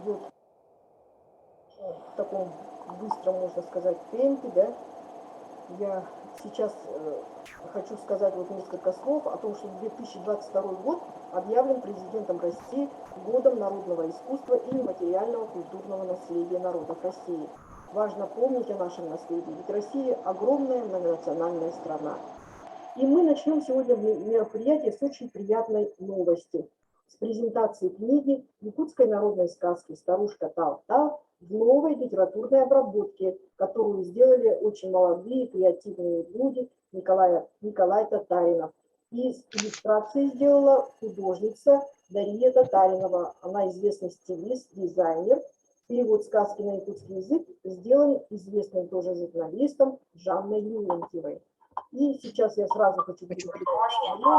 идет в таком быстром, можно сказать, темпе, да. Я сейчас хочу сказать вот несколько слов о том, что 2022 год объявлен президентом России годом народного искусства и нематериального культурного наследия народов России. Важно помнить о нашем наследии, ведь Россия огромная многонациональная страна. И мы начнем сегодня мероприятие с очень приятной новости. С презентации книги якутской народной сказки «Старушка Тал-Тал» в новой литературной обработке, которую сделали очень молодые, креативные люди Николай Татаринов. И иллюстрации сделала художница Дарья Татаринова. Она известный стилист, дизайнер. Перевод сказки на якутский язык сделан известным тоже журналистом Жанной Юлентьевой. И сейчас я сразу хочу перейти к художнику,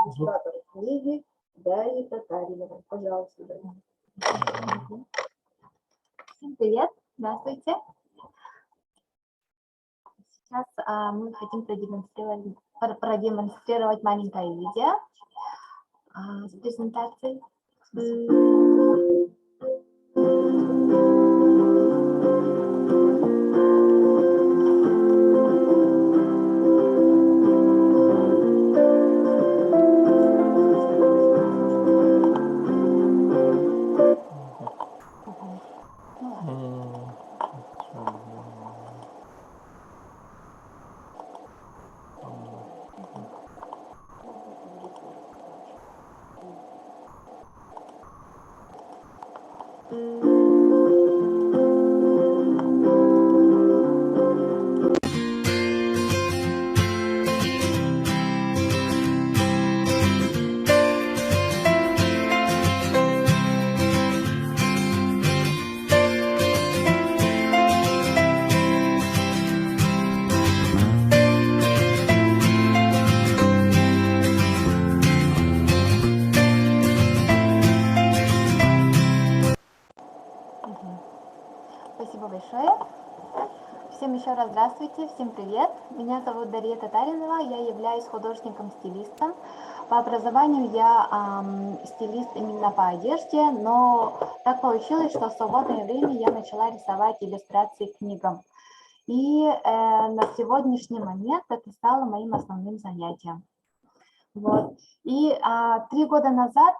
иллюстратору книги Дарьи Татариновой. Пожалуйста, Дарья. Всем привет, здравствуйте. Сейчас мы хотим продемонстрировать маленькое видео с презентацией. Спасибо большое. Всем еще раз здравствуйте, всем привет. Меня зовут Дарья Татаринова, я являюсь художником-стилистом. По образованию я стилист именно по одежде, но так получилось, что в свободное время я начала рисовать иллюстрации к книгам. И на сегодняшний момент это стало моим основным занятием. Вот. И 3 года назад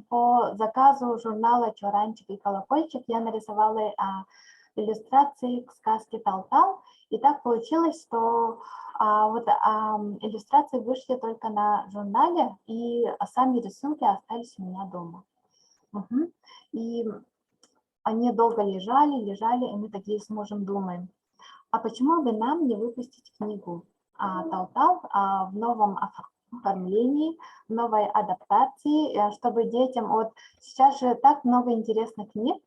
по заказу журнала «Чоранчик и колокольчик» я нарисовала иллюстрации к сказке «Тал-Тал». И так получилось, что иллюстрации вышли только на журнале, и сами рисунки остались у меня дома. И они долго лежали, и мы такие с мужем думаем, а почему бы нам не выпустить книгу «Тал-Тал» в новом оформлении, новой адаптации, чтобы детям, вот сейчас же так много интересных книг,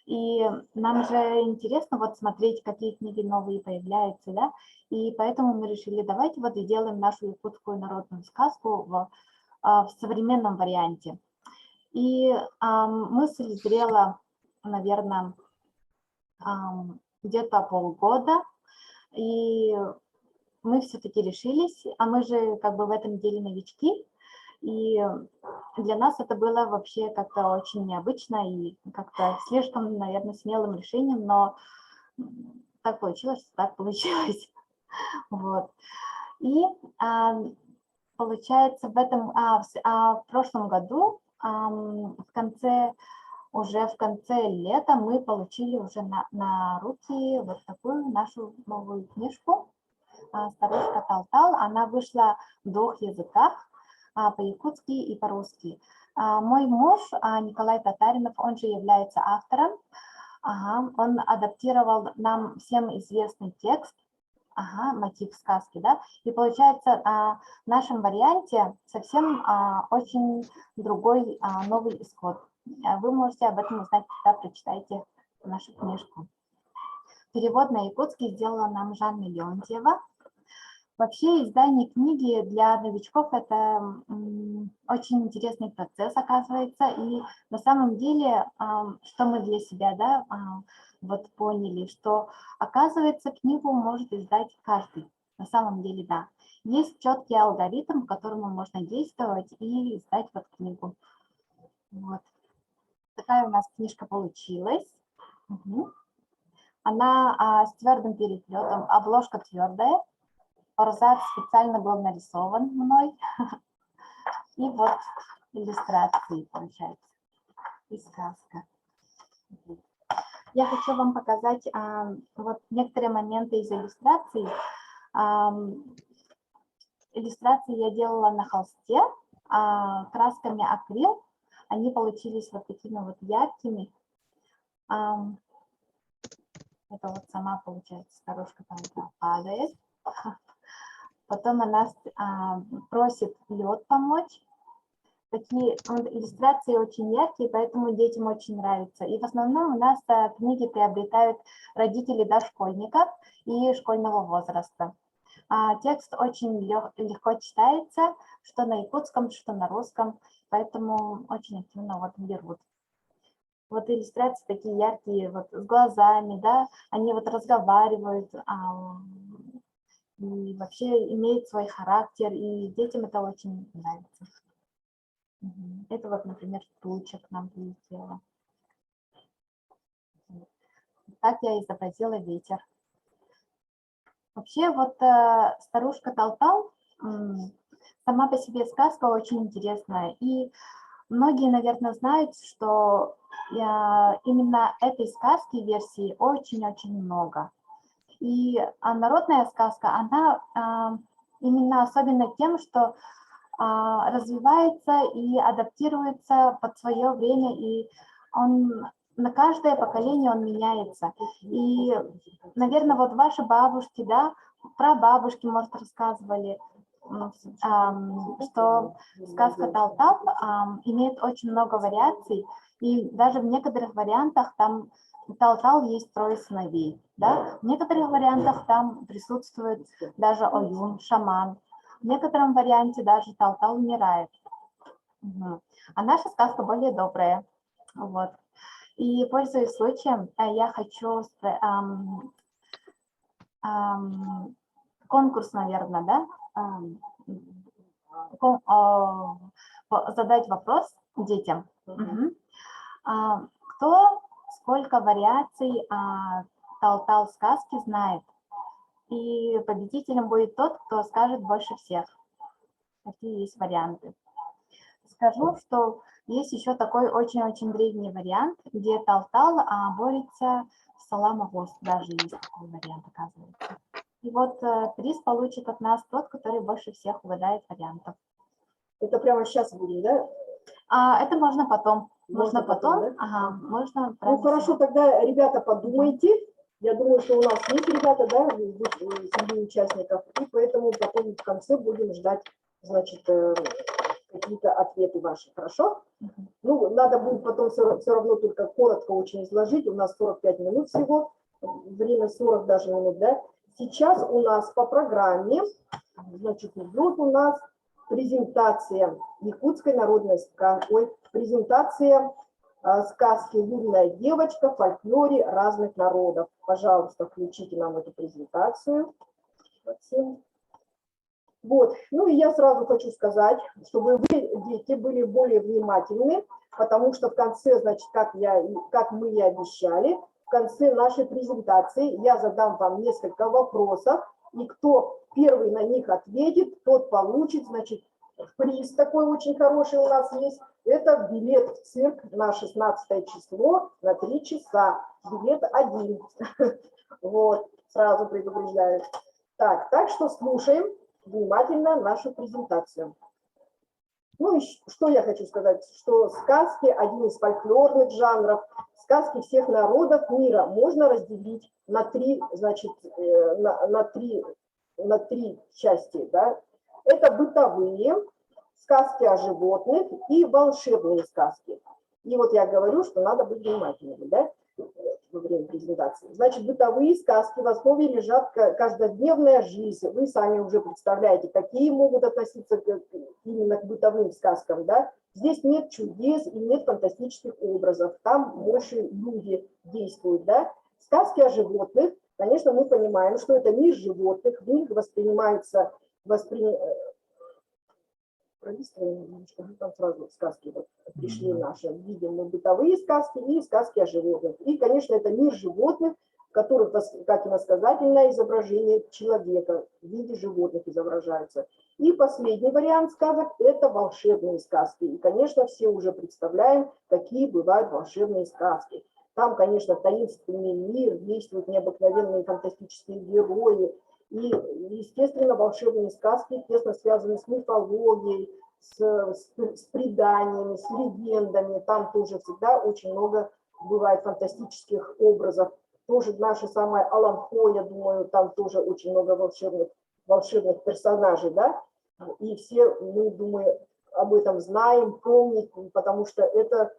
и нам же интересно вот смотреть, какие книги новые появляются, да, и поэтому мы решили, давайте вот сделаем нашу якутскую народную сказку в современном варианте. И мысль зрела, наверное, где-то полгода, и мы все-таки решились, а мы же как бы в этом деле новички, и для нас это было вообще как-то очень необычно и как-то слишком, наверное, смелым решением, но так получилось, так получилось. Вот. И получается, в прошлом году, уже в конце лета мы получили уже на руки вот такую нашу новую книжку «Старушка Тал-Тал». Она вышла в 2 языках, по-якутски и по-русски. Мой муж Николай Татаринов, он же является автором. Он адаптировал нам всем известный текст, мотив сказки, да, и получается в нашем варианте совсем очень другой новый исход. Вы можете об этом узнать, когда прочитаете нашу книжку. Перевод на якутский сделала нам Жанна Леонтьева. Вообще издание книги для новичков – это очень интересный процесс, оказывается. И на самом деле, что мы для себя, да, вот поняли, что, оказывается, книгу может издать каждый. На самом деле, да. Есть четкий алгоритм, по которому можно действовать и издать вот книгу. Вот. у нас книжка получилась. Мгм. Она с твердым переплетом, обложка твердая, форзац специально был нарисован мной. И вот иллюстрации получается, и сказка. Я хочу вам показать вот некоторые моменты из иллюстраций. Иллюстрации я делала на холсте красками акрил. Они получились вот такими вот яркими. Это вот сама, получается, старушка там падает. Потом она просит лед помочь. Такие иллюстрации очень яркие, поэтому детям очень нравятся. И в основном у нас книги приобретают родители дошкольников и школьного возраста. Текст очень легко читается, что на якутском, что на русском, поэтому очень активно вот берут. Вот иллюстрации такие яркие, вот с глазами, да, они вот разговаривают, и вообще имеют свой характер, и детям это очень нравится. Это вот, например, туча к нам прилетела. Так я изобразила ветер. Вообще вот старушка Талтал, сама по себе сказка очень интересная. И многие, наверное, знают, что именно этой сказки версии очень-очень много. И народная сказка, она именно особенно тем, что развивается и адаптируется под свое время, и он на каждое поколение он меняется. И, наверное, вот ваши бабушки, да, прабабушки, может, рассказывали, что сказка Талтал имеет очень много вариаций, и даже в некоторых вариантах там Талтал есть трое сыновей, да? В некоторых вариантах там присутствует даже Оюн, шаман. В некотором варианте даже Талтал умирает. А наша сказка более добрая. Вот. И, пользуясь случаем, я хочу конкурс, наверное, да? Задать вопрос детям. Кто сколько вариаций Талтал сказки знает? И победителем будет тот, кто скажет больше всех. Какие есть варианты. Скажу, что есть еще такой очень-очень древний вариант, где Талтал борется с Саламагос. Даже есть такой вариант, оказывается. И вот приз получит от нас тот, который больше всех угадает вариантов. Это прямо сейчас будет, да? Это можно потом. Можно потом, да? Ага, можно. Ну хорошо, тогда, ребята, подумайте. Я думаю, что у нас есть ребята, да, среди участников, и поэтому потом в конце будем ждать, значит, какие-то ответы ваши, хорошо? Ну, надо будет потом все равно только коротко очень изложить, у нас 45 минут всего, время 40 даже минут, да? Сейчас у нас по программе, значит, идет у нас презентация якутской народной сказки, презентация сказки «Лунная девочка» в фольклоре разных народов. Пожалуйста, включите нам эту презентацию. Вот. Ну и я сразу хочу сказать, чтобы вы, дети, были более внимательны, потому что в конце, значит, как мы и обещали, в конце нашей презентации я задам вам несколько вопросов, и кто первый на них ответит, тот получит, значит, приз такой очень хороший у нас есть. Это билет в цирк на 16 число на 3 часа. Билет 1. Вот, сразу предупреждаю. Так что слушаем внимательно нашу презентацию. Ну и что я хочу сказать, что сказки один из фольклорных жанров, сказки всех народов мира можно разделить на три, значит, на три части, да. Это бытовые сказки о животных и волшебные сказки. И вот я говорю, что надо быть внимательными, да, во время презентации. Значит, бытовые сказки, в основе лежат каждодневная жизнь. Вы сами уже представляете, какие могут относиться именно к бытовым сказкам, да. Здесь нет чудес и нет фантастических образов, там больше люди действуют, да. Сказки о животных, конечно, мы понимаем, что это мир животных, в них воспринимается пролистываем немножко, ну, там сразу сказки вот пришли наши. Видим мы бытовые сказки и сказки о животных. И, конечно, это мир животных, в которых, как иносказательное изображение человека в виде животных изображаются. И последний вариант сказок – это волшебные сказки. И, конечно, все уже представляем, какие бывают волшебные сказки. Там, конечно, таинственный мир, действуют необыкновенные фантастические герои. И, естественно, волшебные сказки тесно связаны с мифологией, с преданиями, с легендами. Там тоже всегда очень много бывает фантастических образов. Тоже наша самая Аланхо, я думаю, там тоже очень много волшебных персонажей, да? И все мы, думаю, об этом знаем, помним, потому что это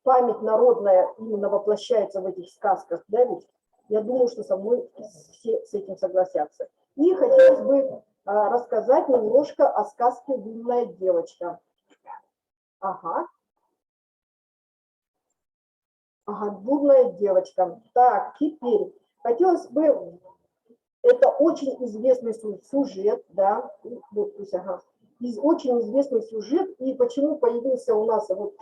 память народная именно воплощается в этих сказках, да, ведь я думаю, что со мной все с этим согласятся. И хотелось бы рассказать немножко о сказке «Лунная девочка». Ага, «Лунная девочка». Так, теперь хотелось бы, это очень известный сюжет, да, вот, пусть, ага, очень известный сюжет, и почему появился у нас вот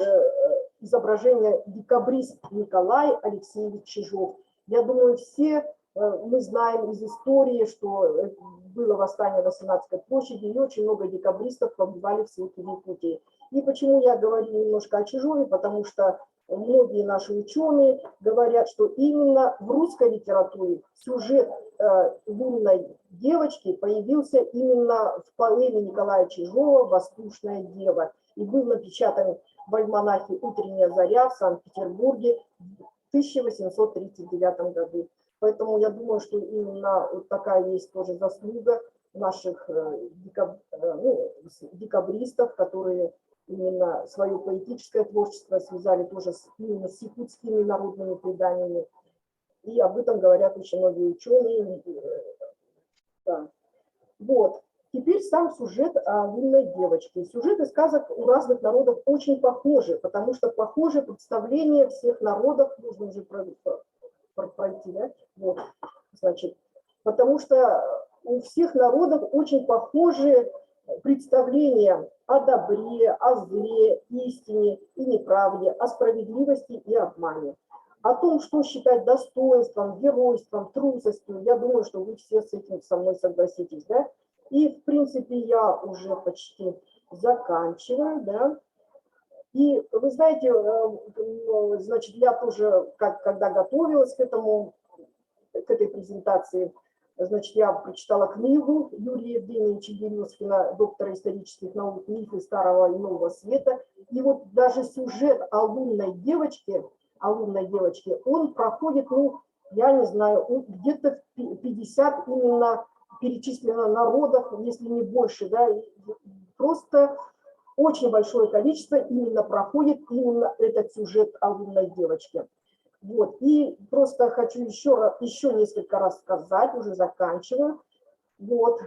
изображение декабрист Николай Алексеевич Чижов. Я думаю, все мы знаем из истории, что было восстание на Сенатской площади, и очень много декабристов побывали в ссылке в Якутии. И почему я говорю немножко о Чижове, потому что многие наши ученые говорят, что именно в русской литературе сюжет «Лунной девочки» появился именно в поэме Николая Чижова «Воздушная дева» и был напечатан в альманахе «Утренняя заря» в Санкт-Петербурге в 1839 году. Поэтому я думаю, что именно вот такая есть тоже заслуга наших декабристов, которые именно свое поэтическое творчество связали тоже именно с якутскими народными преданиями. И об этом говорят очень многие ученые. Да. Вот. Теперь сам сюжет о лунной девочке. Сюжеты сказок у разных народов очень похожи, потому что похоже представление всех народов, нужно уже пройти, да? Вот. Значит, потому что у всех народов очень похожи представления о добре, о зле, истине и неправде, о справедливости и обмане. О том, что считать достоинством, геройством, трусостью, я думаю, что вы все с этим со мной согласитесь, да? И, в принципе, я уже почти заканчиваю, да? И вы знаете, значит, я тоже, когда готовилась к этой презентации, значит, я прочитала книгу Юрия Евгеньевича Березкина, доктора исторических наук, «Мифы Старого и Нового Света». И вот даже сюжет о лунной девочке, он проходит, ну, я не знаю, где-то 50 именно перечислено народов, если не больше, да, просто очень большое количество именно проходит именно этот сюжет о лунной девочке. Вот, и просто хочу еще несколько раз сказать, уже заканчиваю. Вот.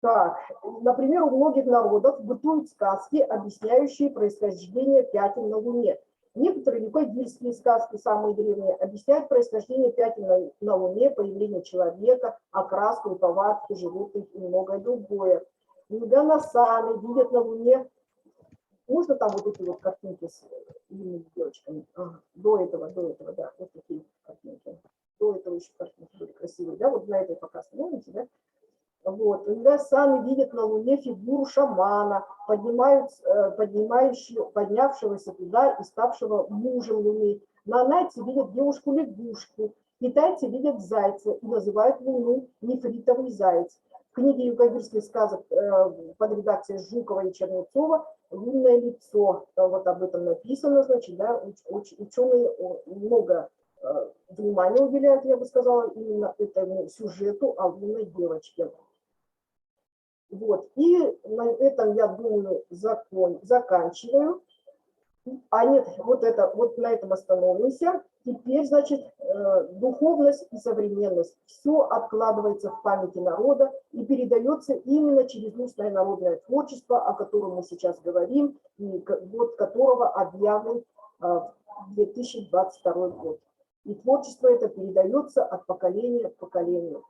Так, например, у многих народов бытуют сказки, объясняющие происхождение пятен на Луне. Некоторые ликойдийские сказки, самые древние, объясняют происхождение пятен на Луне, появление человека, окраску и повадки животных и многое другое. Ганасаны видят на Луне. Можно там вот эти вот картинки с юными девочками? До этого, да, вот такие картинки. До этого еще картинки были красивые, да, вот на этой пока остановимся, да. Вот, Нгасаны видят на Луне фигуру шамана, поднявшегося туда и ставшего мужем Луны. Нанайцы видят девушку-лягушку, китайцы видят зайца и называют Луну нефритовый заяц. В книге югоюрских сказок под редакцией Жукова и Чернецова «Лунное лицо», вот об этом написано, значит, да, ученые много внимания уделяют, я бы сказала, именно этому сюжету о лунной девочке. Вот, и на этом, я думаю, заканчиваю. А нет, вот на этом остановимся. Теперь, значит, духовность и современность. Все откладывается в памяти народа и передается именно через устное народное творчество, о котором мы сейчас говорим, и год которого объявлен 2022 год. И творчество это передается от поколения к поколению.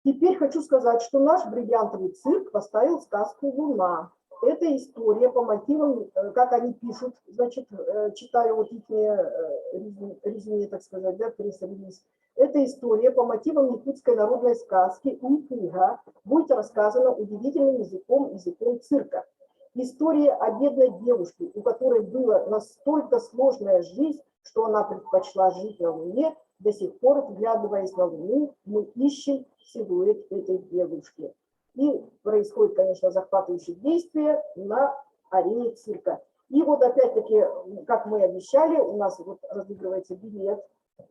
Теперь хочу сказать, что наш бриллиантовый цирк поставил сказку «Луна». Это история по мотивам, как они пишут, значит, читаю вот их резюме, так сказать, да, пресс-релиз. Это история по мотивам якутской народной сказки «Уйкыга» будет рассказана удивительным языком цирка. История о бедной девушке, у которой была настолько сложная жизнь, что она предпочла жить на Луне. До сих пор, вглядываясь на Луну, мы ищем силуэт этой девушки. И происходит, конечно, захватывающее действие на арене цирка. И вот опять-таки, как мы обещали, у нас вот разыгрывается билет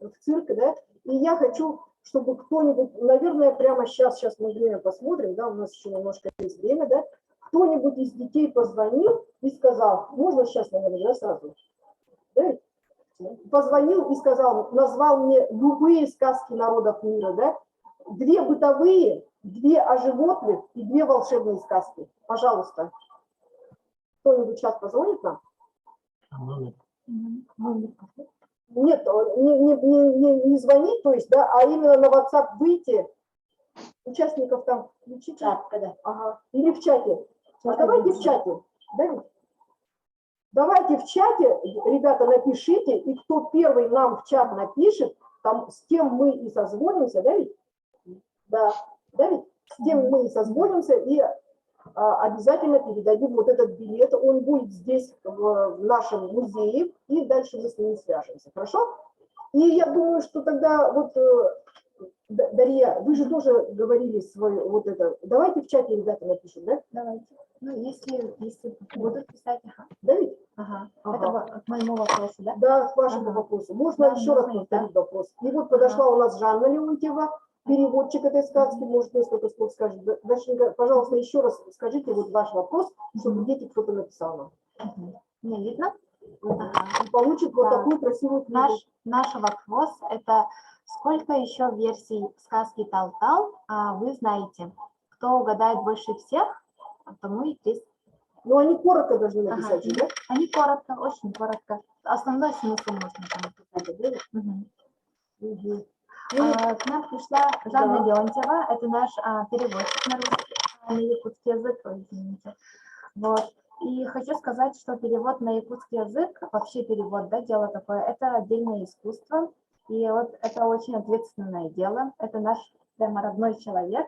в цирк, да, и я хочу, чтобы кто-нибудь, наверное, прямо сейчас мы время посмотрим, да, у нас еще немножко есть время, да, кто-нибудь из детей позвонил и сказал, можно сейчас, наверное, да, сразу, да, позвонил и сказал, назвал мне любые сказки народов мира, да, 2 бытовые, 2 о животных и 2 волшебные сказки. Пожалуйста. Кто-нибудь сейчас позвонит нам? Нет, не звонить, то есть, да, а именно на WhatsApp выйти, участников там включить. Ага. Или в чате. А давайте в чате. Давайте в чате, ребята, напишите, и кто первый нам в чат напишет, там, с кем мы и созвонимся, да ведь? Да, ведь? С кем мы и созвонимся, и обязательно передадим вот этот билет. Он будет здесь, в нашем музее, и дальше мы с ними свяжемся. Хорошо? И я думаю, что тогда вот, Дарья, вы же тоже говорили свое вот это. Давайте в чате ребята напишут, да? Давайте. Ну, если будут писать, Да ведь? ага. Это к моему вопросу, да? Да, к вашему вопросу. Можно еще раз повторить вопрос. И вот подошла у нас Жанна Леонтьева, переводчик этой сказки, может, несколько слов скажет. Дашенька, пожалуйста, еще раз скажите вот ваш вопрос, чтобы дети кто-то написал нам. Не видно? И получит вот такую красивую книгу. Наш вопрос – это сколько еще версий сказки «Тал-Тал» вы знаете? Кто угадает больше всех, тому и приз. Ну, они коротко должны написать, да? Они коротко, очень коротко. Основной смысл можно там написать. К нам пришла Жанна Леонтьева, это наш переводчик на русский, на якутский язык, извините. Вот. И хочу сказать, что перевод на якутский язык, вообще перевод, да, дело такое, это отдельное искусство. И вот это очень ответственное дело. Это наш прямо родной человек.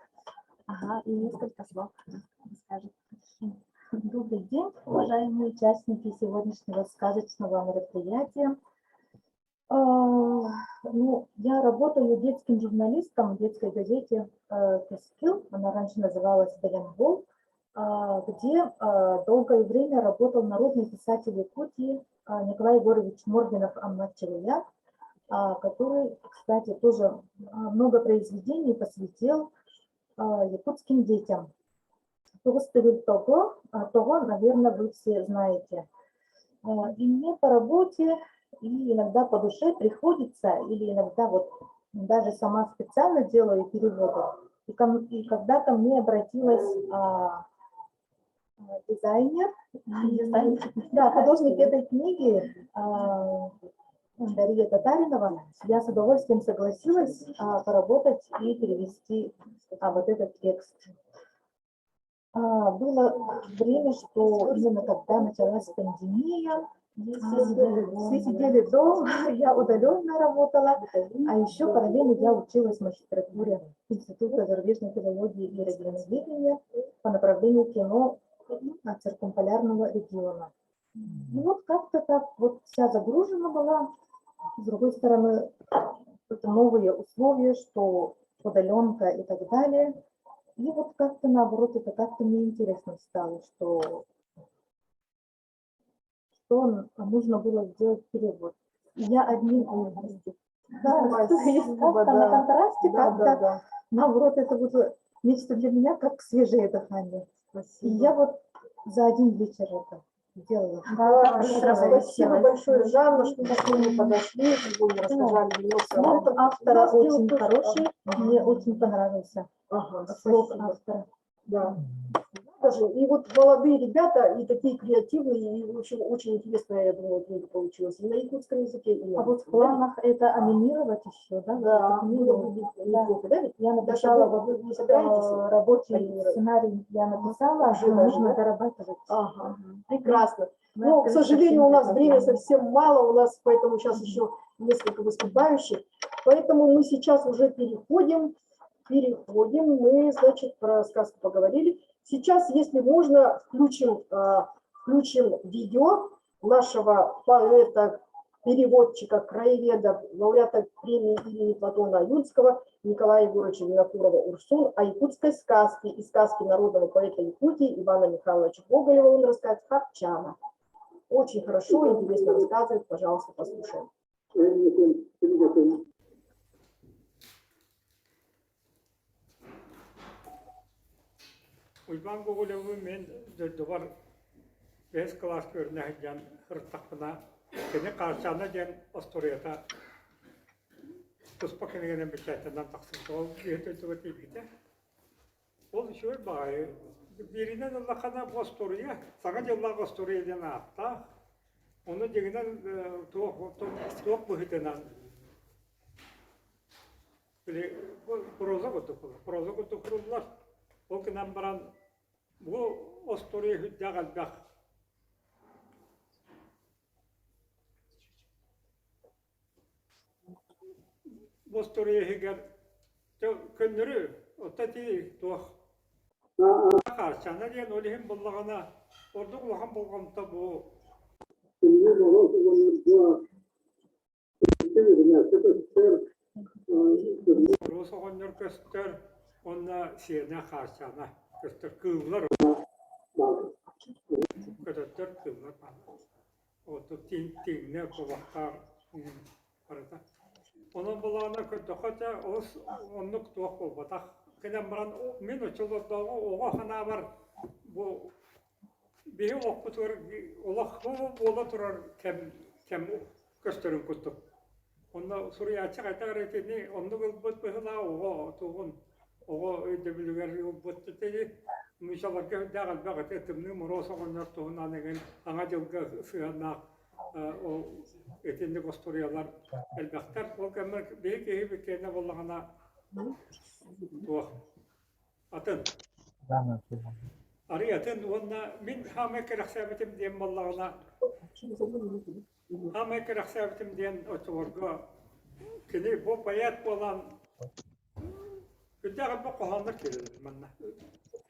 Ага, и несколько слов скажет. Добрый день, уважаемые участники сегодняшнего сказочного мероприятия. Ну, я работаю детским журналистом в детской газете «Кескил», она раньше называлась «Беленгол», где долгое время работал народный писатель Якутии Николай Егорович Моргинов Аммачевия, который, кстати, тоже много произведений посвятил якутским детям. Толстовель того, наверное, вы все знаете. И мне по работе и иногда по душе приходится, или иногда вот даже сама специально делаю переводы. И когда ко мне обратилась дизайнер, да, художник этой книги, Дарья Татаринова, я с удовольствием согласилась поработать и перевести вот этот текст. Было время, что именно когда началась пандемия, все сидели дома, я удаленно работала, а еще параллельно я училась в магистратуре Института зарубежной филологии и регионоведения по направлению кино циркумполярного региона. И вот как-то так вот вся загружена была. С другой стороны, это новые условия, что удаленка и так далее. И вот как-то наоборот, это как-то мне интересно стало, что нужно было сделать перевод. И я одним на контрасте как-то, наоборот, это было нечто для меня, как свежее дыхание. И я вот за один вечер это сделала. Спасибо большое, Жанна, что мы к нему подошли, сегодня рассказали немного об этом. Автора очень хороший, мне очень понравился слог автора. Да. Даже и вот молодые ребята, и такие креативные, и в общем, очень интересная, я думаю, книга получилась. И на якутском языке, и на А вот в русском, да? планах это анимировать еще, да? Да, вот эту было книгу? бы Да. неплохо, да? ведь? Я Даша, написала, вы вот не собираетесь рабочий анимировать? сценарий я написала, Уже но даже, нужно да? дорабатывать. Ага, прекрасно. Мы Но, к открыты сожалению, у всем нас время предложениям. совсем мало, у нас поэтому сейчас еще несколько выступающих. Поэтому мы сейчас уже переходим, мы, значит, про сказку поговорили. Сейчас, если можно, включим видео нашего поэта, переводчика, краеведа, лауреата премии имени Платона Юрского Николая Егоровича Винокурова «Урсун» о якутской сказке и сказке народного поэта Якутии Ивана Михайловича Гоголева. Он рассказывает «Харчана». Очень хорошо, интересно рассказывает. Пожалуйста, послушаем. Uyban Gogolevi men dördüvar 5 klas görünəhəcən hırtaqına kene qarşana gen ostoriyata tuspa kenegenen biçaytından taqsımda ol yetötüve tibite. Ol şöyle bağı birinden Allah'ına ostoriya, sana yıllar ostoriya den atta. Onu deginen tuğ buhitenen bile proza kutukurlar. O kinan baran bu ostoriya hüdda galbaq. Bu ostoriya higer könürü otati tuğ. Qarşana diyen ölühüm bullağına ordu kulağın bulğamda bu Rosa onur köstör onna siyene qarşana köstör kıvlar köstör kıvlar otu tinne kulaklar arada onun bulağına kötü os onluk tuğ olbatak kenen baran men uçulur dağı oğa hana var bu bir okutur olak bu ola turar kem köstörün kutup onda Suriye açık aytar etini onda gılbıt bıhıla oğa tuğun oğa ödebilüger gılbıt dedi Müşavar ki dağıl bağıt etimni morosa onlar tuğundan egen ana jılga sığanak o etinde kosturiyalar elbaktar o kemer bir kehi bir kene bollağına tuğ atın ariyatın onda min hamek raksabetim diyen bollağına hamek raksabetim diyen otuvarga kini bu payat bolan Güzel bir kohanlar gelir bana.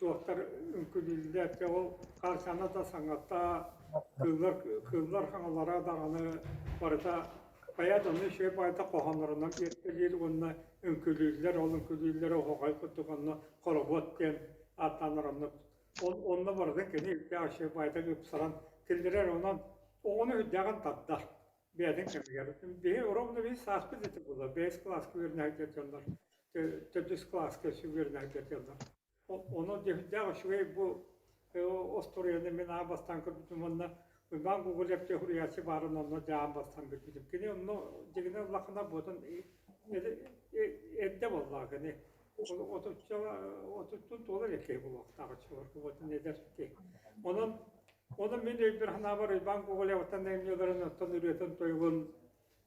Doktor ülküdüller o karşına da sanatta kızlar hanımlara dağını varsa bayağı onu şey bayağı kohanlarından bir onunla ülküdüller olun ülküdüller o hokay kutuğunu korobot diyen atanlarını onunla vardı ki ne şey bayağı yapsaran kildiler onu hüddagan tatlar. Bir adın kemiğer. Bir orada bir saspet eti bulur. 5 klas kuyruğuna geçenler. Tödüs klas kuyruğuna geçenler. Onu daha şöyle bu ostoriyanı men abastan kırptımında ben Google yaptı huriyatı varın onu daha bastan kırptım. Kini onu degine lakına bodan edde vallahi ne. Otuttun dolar ekey bu vakta çıkıyor. Bu ne der ki. Onun men bir hana var ben Google yaptan emniyorların tanırıyordun toygun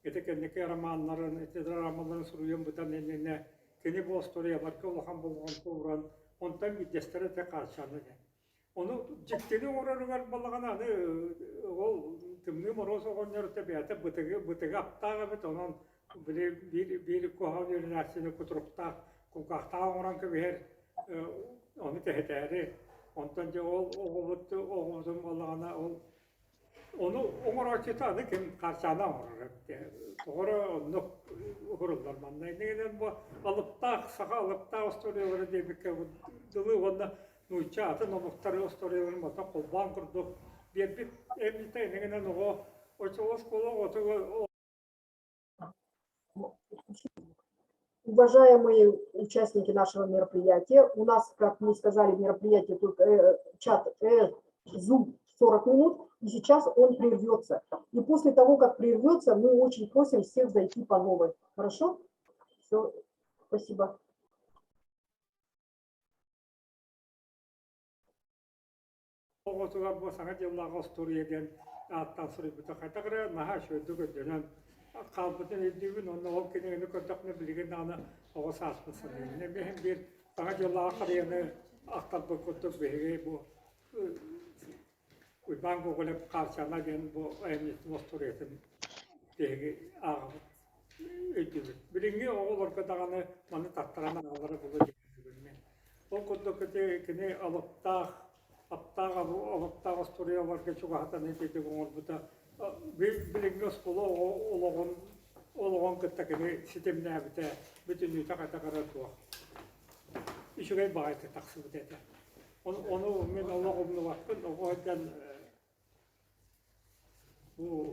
etekendeki romanların romanların suruyum bu da ne kini bu ostoriya var ki Allah'ın bulğan kuran ondan bir destere de karşılandı. Onu cikteni uğrarlar balağına o tümlü moroz oğunları tabiatı bıtığı aptağı bit onun bir koha bir narsini kuturukta kukakta oran ki bir onu tehderi ondan da oğuzun balağına onu uğraştığı kim karşılanan uğrar. Doğru onu uğurlar manna. Neden bu alıpta alıpta ostoriyaları diye bir dili onda nuça atın o muhtarı ostoriyaları mata kolban kurduk. Bir evlite neden o çoğuz kolu o Уважаемые участники нашего мероприятия, у нас, как мы сказали, мероприятие только чат Zoom 40 минут, и сейчас он прервется. И после того, как прервется, мы очень просим всех зайти по новой. Хорошо? Все, спасибо. Оғытуға болсаңа жыллағы остурияден аттан сұрыйбыта қайтағыра, наға шөйді көдденен қалбытын өйдігін, оны ол кенегіні көрдіқіні білген аны оғы саспысын. Мен бір саңа жыллағы қарияны ақтар бұл көттік бейге бұл ұйбан көғіліп қаршана ген бұл әйметтің остуриятын бейге ағып өйдігін. Білінге оғыл орқыдағаны маны таттыраны ағылары бұлы дегенмен. Ол көттік кені алыптақ Аптаға студия бар кечуға хатан етеді оңырбыта. Біліңгі ұсқылы олығын күттәкені сетеміне әбіті бүтін үйті қайта қаратуға. Үшігей бағайты тақсы бітеді. Оны мен олығымны бақпын, оғайдан бұл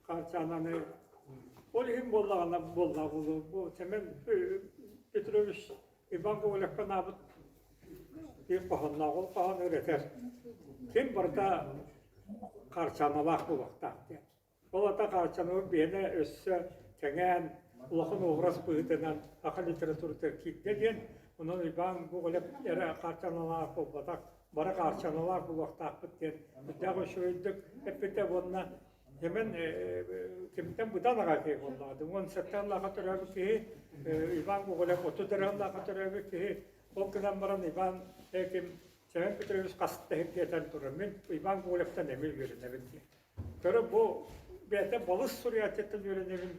қарчананы ол ең болдағына болда бұл. Темен Петрович Иван Ковалевқан абыт bir qohonlağıl qohon öğreter. Kim burada qarçanalaq bu vaxtda. Olata qarçanı beni össe tengen ulaqın uğras bıhıdınan akıl literaturu terkipte diyen onun İban bu olep yere qarçanalaq bu vaxtda bara qarçanalaq bu vaxtda diyen. Müddağı şöydük hep bite bununla hemen kimden budan ağa keyif oladı. Onun setten lağa törəbi ki İban bu olep otu dərən lağa törəbi ki o günden baran İban Ekim, Semen Petrovic kastı hep yeter durur. Ben İvan Kovalev'ten emir verin. Sonra bu bir balış suriyateten verin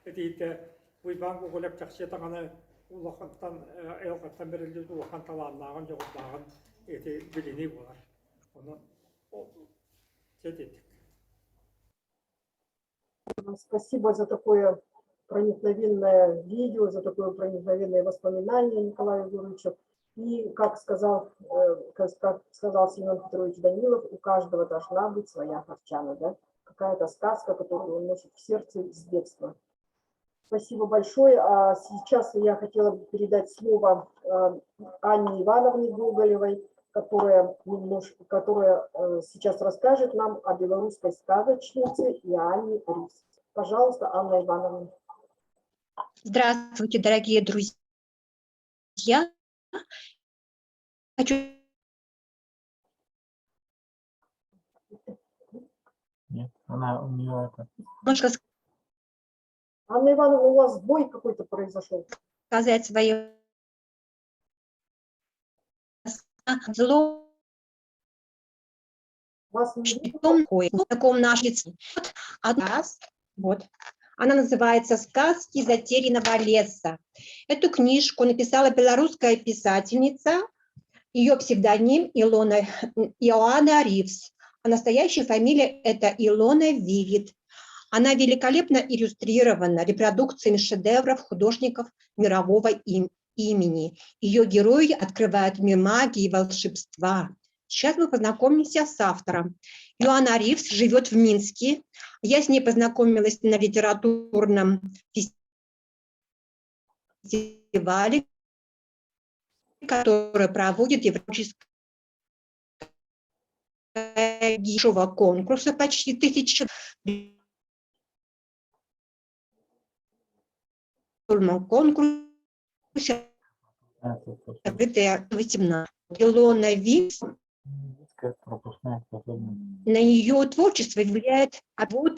eti bu İvan Kovalev'ten çakşıyatanı ulaktan elkattan verildi ulaktan talanlağın yoğunlağın eti bilini bular. Onu şey dedik. Спасибо за такое проникновенное видео, за такое проникновенное воспоминание Николая Егоровича. И, как сказал Семен Петрович Данилов, у каждого должна быть своя харчана, да? Какая-то сказка, которую он носит в сердце с детства. Спасибо большое. А сейчас я хотела бы передать слово Анне Ивановне Гоголевой, которая сейчас расскажет нам о белорусской сказочнице Иоанне Ривз. Пожалуйста, Анна Ивановна. Здравствуйте, дорогие друзья. Хочу... Нет, у нее это... Анна Ивановна, у вас сбой какой-то произошел. Сказать свое зло. Вас не Таком наш лице. Вот. Она называется «Сказки затерянного леса». Эту книжку написала белорусская писательница, ее псевдоним Иоанна Ривз, а настоящая фамилия это Илона Вивит. Она великолепно иллюстрирована репродукциями шедевров художников мирового имени. Ее герои открывают мир магии и волшебства. Сейчас мы познакомимся с автором. Иоанна Ривз живет в Минске. Я с ней познакомилась на литературном фестивале, который проводит Европейская конкурса почти 1000 конкурсе 18. Илона Ривз. На ее творчество влияет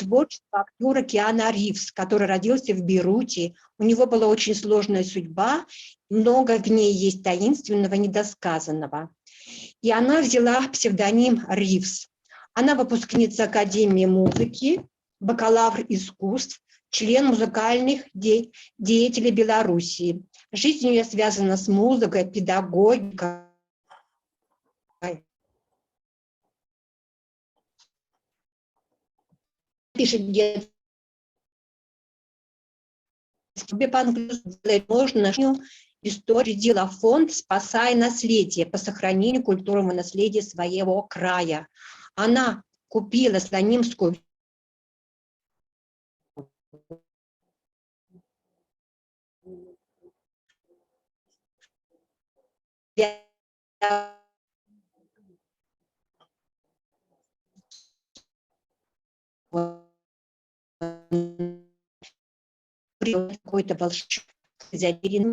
творчество актера Киану Ривз, который родился в Бейруте. У него была очень сложная судьба, много в ней есть таинственного, недосказанного. И она взяла псевдоним Ривз. Она выпускница Академии музыки, бакалавр искусств, член музыкальных деятелей Белоруссии. Жизнь ее связана с музыкой, педагогикой. Пишет детство. Можно историю дела фонд «Спасай наследие» по сохранению культурного наследия своего края. Она купила слонимскую какой-то волшебный